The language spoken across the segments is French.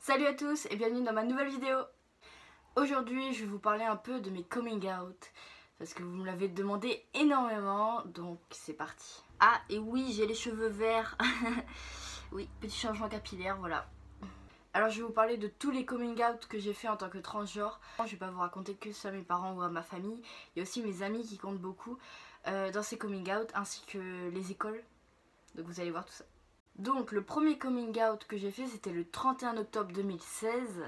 Salut à tous et bienvenue dans ma nouvelle vidéo. Aujourd'hui je vais vous parler un peu de mes coming out parce que vous me l'avez demandé énormément, donc c'est parti. Ah et oui, j'ai les cheveux verts. Oui, petit changement capillaire, voilà. Alors je vais vous parler de tous les coming out que j'ai fait en tant que transgenre. Je vais pas vous raconter que ça à mes parents ou à ma famille. Il y a aussi mes amis qui comptent beaucoup dans ces coming out, ainsi que les écoles. Donc vous allez voir tout ça. Donc le premier coming out que j'ai fait, c'était le 31 octobre 2016.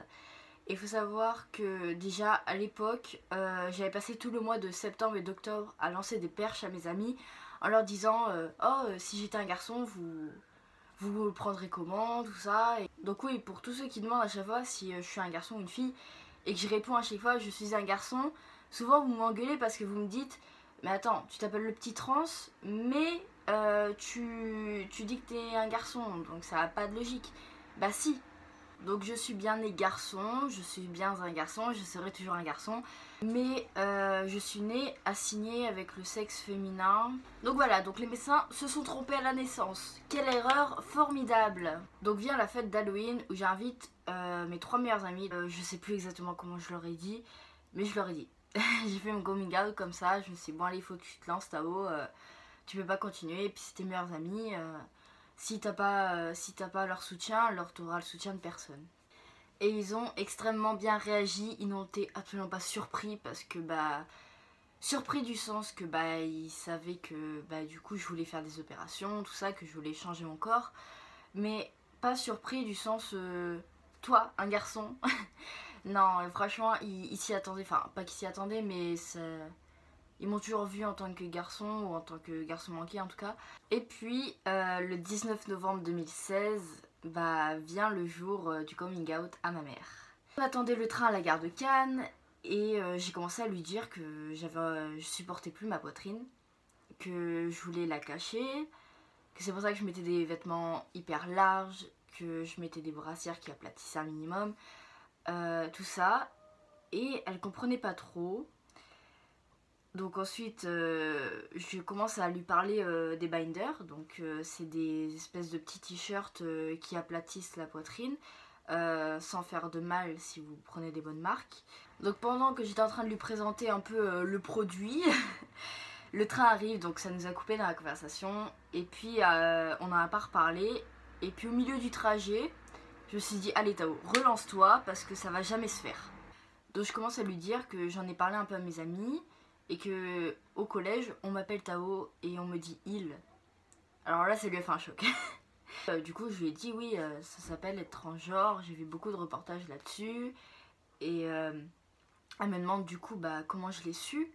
Et il faut savoir que déjà à l'époque, j'avais passé tout le mois de septembre et d'octobre à lancer des perches à mes amis en leur disant si j'étais un garçon, vous le prendrez comment, tout ça. Et donc oui, pour tous ceux qui demandent à chaque fois si je suis un garçon ou une fille et que je réponds à chaque fois je suis un garçon, souvent vous m'engueulez parce que vous me dites mais attends, tu t'appelles le petit trans, mais tu dis que t'es un garçon, donc ça n'a pas de logique. Bah si, donc je suis bien né garçon, je suis bien un garçon, je serai toujours un garçon. Mais je suis née assignée avec le sexe féminin. Donc voilà, donc les médecins se sont trompés à la naissance. Quelle erreur formidable. Donc vient la fête d'Halloween où j'invite mes 3 meilleurs amis. Je sais plus exactement comment je leur ai dit, mais je leur ai dit. J'ai fait mon coming out comme ça, je me suis dit bon allez il faut que tu te lances Tao, tu peux pas continuer, et puis c'est tes meilleurs amis. Si t'as pas leur soutien, alors t'auras le soutien de personne. Et ils ont extrêmement bien réagi, ils n'ont été absolument pas surpris parce que surpris du sens que ils savaient que du coup je voulais faire des opérations, tout ça, que je voulais changer mon corps. Mais pas surpris du sens toi, un garçon. Non, franchement, ils s'y attendaient, enfin pas qu'ils s'y attendaient, mais ils m'ont toujours vu en tant que garçon, ou en tant que garçon manqué en tout cas. Et puis le 19 novembre 2016, vient le jour du coming out à ma mère. On attendait le train à la gare de Cannes et j'ai commencé à lui dire que je supportais plus ma poitrine, que je voulais la cacher, que c'est pour ça que je mettais des vêtements hyper larges, que je mettais des brassières qui aplatissaient un minimum, tout ça. Et elle comprenait pas trop. Donc ensuite, je commence à lui parler des binders. Donc c'est des espèces de petits t-shirts qui aplatissent la poitrine, sans faire de mal si vous prenez des bonnes marques. Donc pendant que j'étais en train de lui présenter un peu le produit, le train arrive, donc ça nous a coupé dans la conversation. Et puis on n'en a pas reparlé. Et puis au milieu du trajet, je me suis dit allez Tao, relance-toi parce que ça va jamais se faire. Donc je commence à lui dire que j'en ai parlé un peu à mes amis et que au collège on m'appelle Tao et on me dit il. Alors là ça lui a fait un choc. Du coup je lui ai dit oui, ça s'appelle être transgenre, j'ai vu beaucoup de reportages là-dessus. Et elle me demande du coup comment je l'ai su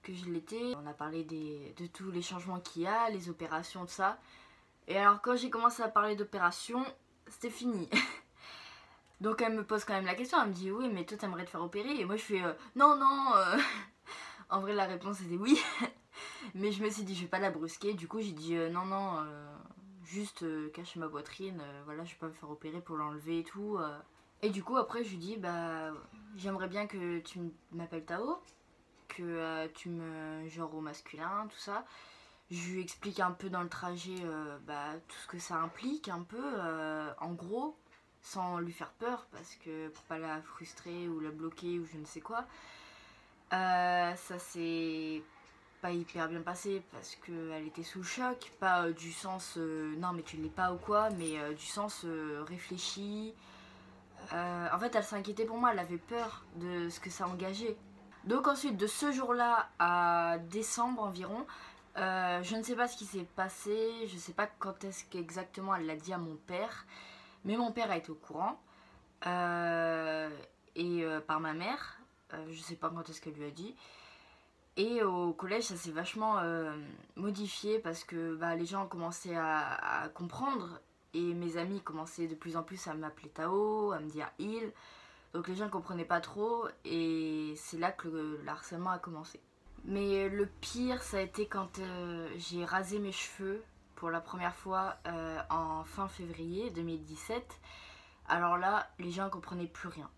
que je l'étais. On a parlé de tous les changements qu'il y a, les opérations, tout ça. Et alors quand j'ai commencé à parler d'opérations, c'était fini. Donc elle me pose quand même la question, elle me dit oui mais toi t'aimerais te faire opérer, et moi je fais non. En vrai la réponse était oui. Mais je me suis dit je vais pas la brusquer, du coup j'ai dit non, juste cacher ma poitrine, voilà, je vais pas me faire opérer pour l'enlever et tout. Et du coup après je lui dis j'aimerais bien que tu m'appelles Tao, que tu me genre au masculin, tout ça. Je lui explique un peu dans le trajet tout ce que ça implique un peu, en gros, sans lui faire peur, parce que pour pas la frustrer ou la bloquer ou je ne sais quoi. Ça s'est pas hyper bien passé parce qu'elle était sous le choc, pas du sens non mais tu l'es pas ou quoi, mais du sens réfléchi. En fait elle s'inquiétait pour moi, elle avait peur de ce que ça engageait. Donc ensuite de ce jour-là à décembre environ, je ne sais pas ce qui s'est passé, je ne sais pas quand est-ce qu'exactement elle l'a dit à mon père, mais mon père a été au courant, et par ma mère, je ne sais pas quand est-ce qu'elle lui a dit. Et au collège ça s'est vachement modifié parce que les gens ont commencé à comprendre, et mes amis commençaient de plus en plus à m'appeler Tao, à me dire il. Donc les gens ne comprenaient pas trop et c'est là que le harcèlement a commencé. Mais le pire ça a été quand j'ai rasé mes cheveux pour la première fois en fin février 2017. Alors là les gens ne comprenaient plus rien.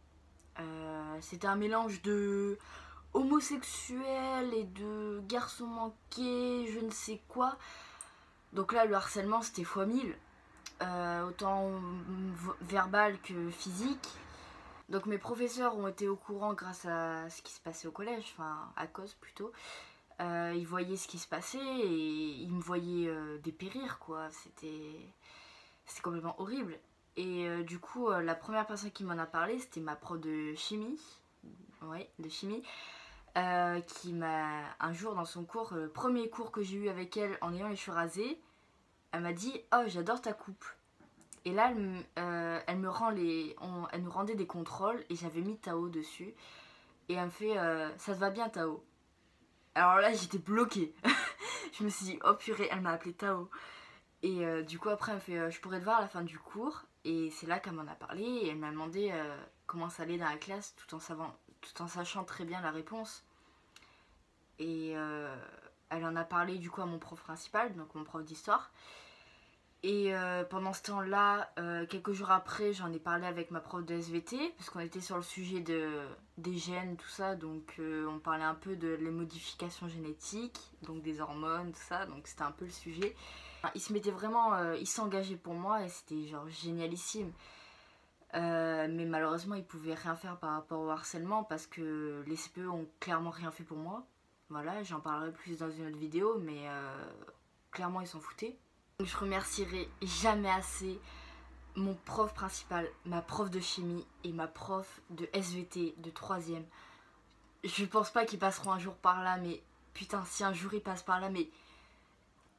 C'était un mélange de homosexuel et de garçon manqué, je ne sais quoi. Donc là le harcèlement c'était x 1000. autant verbal que physique. Donc mes professeurs ont été au courant grâce à ce qui se passait au collège, enfin à cause plutôt. Ils voyaient ce qui se passait et ils me voyaient dépérir quoi, c'était complètement horrible. Et du coup la première personne qui m'en a parlé c'était ma prof de chimie, ouais, de chimie, qui m'a un jour dans son cours, le premier cours que j'ai eu avec elle en ayant les cheveux rasés, elle m'a dit « Oh j'adore ta coupe ». Et là elle nous rendait des contrôles et j'avais mis Tao dessus et elle me fait « Ça te va bien Tao ». Alors là j'étais bloquée. Je me suis dit oh purée, elle m'a appelé Tao. Et du coup après elle me fait je pourrais te voir à la fin du cours. Et c'est là qu'elle m'en a parlé et elle m'a demandé comment ça allait dans la classe tout en sachant très bien la réponse. Et elle en a parlé du coup à mon prof principal, donc mon prof d'histoire. Et pendant ce temps-là, quelques jours après, j'en ai parlé avec ma prof de SVT, parce qu'on était sur le sujet des gènes, tout ça, donc on parlait un peu de les modifications génétiques, donc des hormones, tout ça, donc c'était un peu le sujet. Il se mettait vraiment, il s'engageait pour moi et c'était genre génialissime. Mais malheureusement, il pouvait rien faire par rapport au harcèlement, parce que les CPE ont clairement rien fait pour moi. Voilà, j'en parlerai plus dans une autre vidéo, mais clairement ils s'en foutaient. Je remercierai jamais assez mon prof principal, ma prof de chimie et ma prof de SVT de 3ème. Je pense pas qu'ils passeront un jour par là, mais putain, si un jour ils passent par là, mais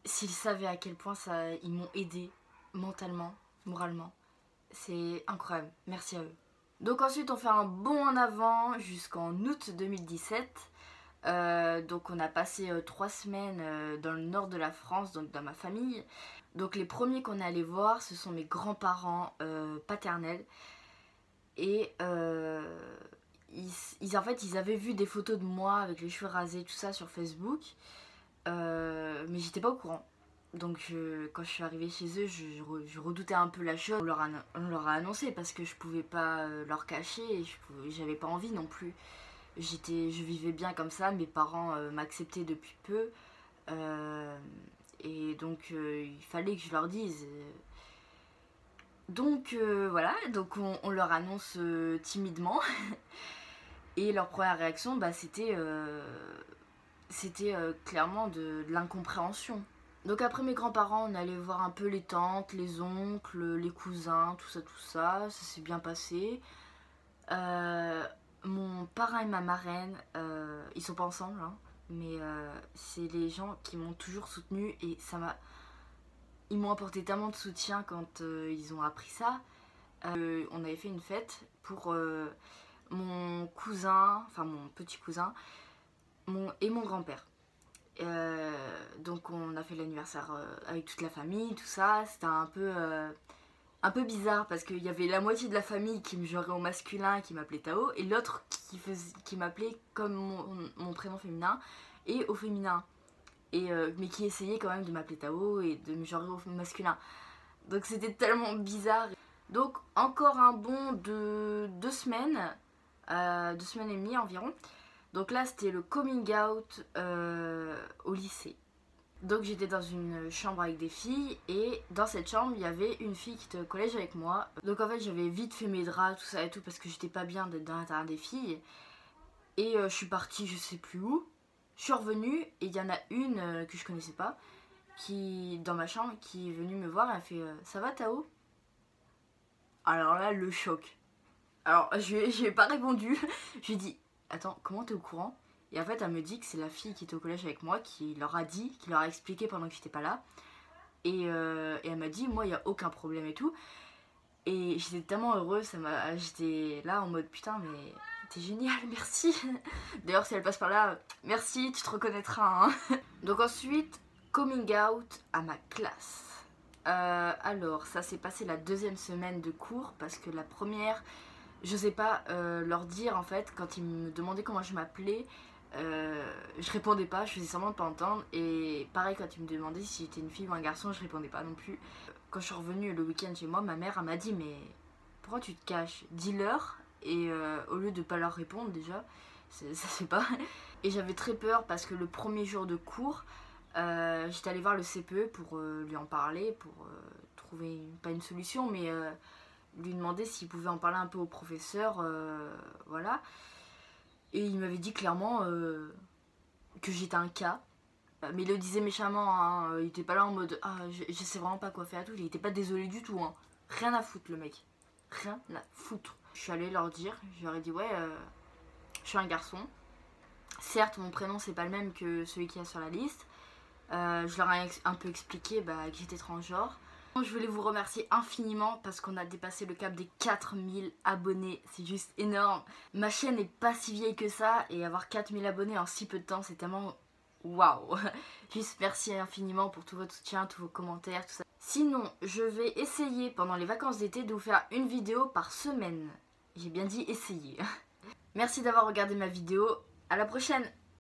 s'ils savaient à quel point ils m'ont aidé mentalement, moralement, c'est incroyable. Merci à eux. Donc ensuite on fait un bond en avant jusqu'en août 2017. Donc on a passé 3 semaines dans le nord de la France, donc dans ma famille. Donc les premiers qu'on est allé voir, ce sont mes grands-parents paternels. Et en fait, ils avaient vu des photos de moi avec les cheveux rasés, tout ça sur Facebook. Mais j'étais pas au courant. Donc quand je suis arrivée chez eux, je redoutais un peu la chose. On leur a annoncé parce que je pouvais pas leur cacher et j'avais pas envie non plus. Je vivais bien comme ça, mes parents m'acceptaient depuis peu. Et donc il fallait que je leur dise. Donc voilà, donc on leur annonce timidement. Et leur première réaction, bah, c'était clairement de l'incompréhension. Donc après mes grands-parents, on allait voir un peu les tantes, les oncles, les cousins, tout ça s'est bien passé. Mon parrain et ma marraine, ils sont pas ensemble, hein, mais c'est les gens qui m'ont toujours soutenue et ils m'ont apporté tellement de soutien quand ils ont appris ça. On avait fait une fête pour mon cousin, enfin mon petit cousin, et mon grand-père. Donc on a fait l'anniversaire avec toute la famille, tout ça. C'était un peu bizarre parce qu'il y avait la moitié de la famille qui me jurait au masculin, qui m'appelait Tao, et l'autre qui m'appelait comme mon prénom féminin et au féminin. Mais qui essayait quand même de m'appeler Tao et de me jurer au masculin. Donc c'était tellement bizarre. Donc encore un bond de 2 semaines, 2 semaines et demie environ. Donc là c'était le coming out au lycée. Donc j'étais dans une chambre avec des filles et dans cette chambre il y avait une fille qui était au collège avec moi. Donc en fait j'avais vite fait mes draps, tout ça et tout parce que j'étais pas bien d'être dans l'intérieur des filles. Et je suis partie je sais plus où. Je suis revenue et il y en a une que je connaissais pas dans ma chambre qui est venue me voir et elle fait ça va Tao? Alors là le choc. Alors je lui ai pas répondu. Je lui ai dit attends comment t'es au courant? Et en fait, elle me dit que c'est la fille qui était au collège avec moi qui leur a dit, qui leur a expliqué pendant que j'étais pas là. Et elle m'a dit, moi, il n'y a aucun problème et tout. Et j'étais tellement heureuse, j'étais là en mode, putain, mais t'es génial, merci. D'ailleurs, si elle passe par là, merci, tu te reconnaîtras. Hein. Donc ensuite, coming out à ma classe. Alors, ça s'est passé la 2e semaine de cours, parce que la première, je sais pas leur dire, en fait, quand ils me demandaient comment je m'appelais, je répondais pas, je faisais semblant de pas entendre. Et pareil quand ils me demandaient si j'étais une fille ou un garçon, je répondais pas non plus. Quand je suis revenue le week-end chez moi, ma mère elle m'a dit mais pourquoi tu te caches? Dis-leur. Et au lieu de pas leur répondre déjà, ça se fait pas. Et j'avais très peur parce que le premier jour de cours, j'étais allée voir le CPE pour lui en parler, pour trouver, pas une solution, mais lui demander s'il pouvait en parler un peu au professeur, voilà. Et il m'avait dit clairement que j'étais un cas. Mais il le disait méchamment, hein. Il était pas là en mode ah je sais vraiment pas quoi faire à tout, il était pas désolé du tout, hein. Rien à foutre le mec, rien à foutre. Je suis allée leur dire, je leur ai dit ouais je suis un garçon. Certes mon prénom c'est pas le même que celui qu'il y a sur la liste. Je leur ai un peu expliqué que j'étais transgenre. Je voulais vous remercier infiniment parce qu'on a dépassé le cap des 4000 abonnés, c'est juste énorme. Ma chaîne n'est pas si vieille que ça et avoir 4000 abonnés en si peu de temps c'est tellement waouh. Juste merci infiniment pour tout votre soutien, tous vos commentaires, tout ça. Sinon je vais essayer pendant les vacances d'été de vous faire une vidéo par semaine. J'ai bien dit essayer. Merci d'avoir regardé ma vidéo, à la prochaine.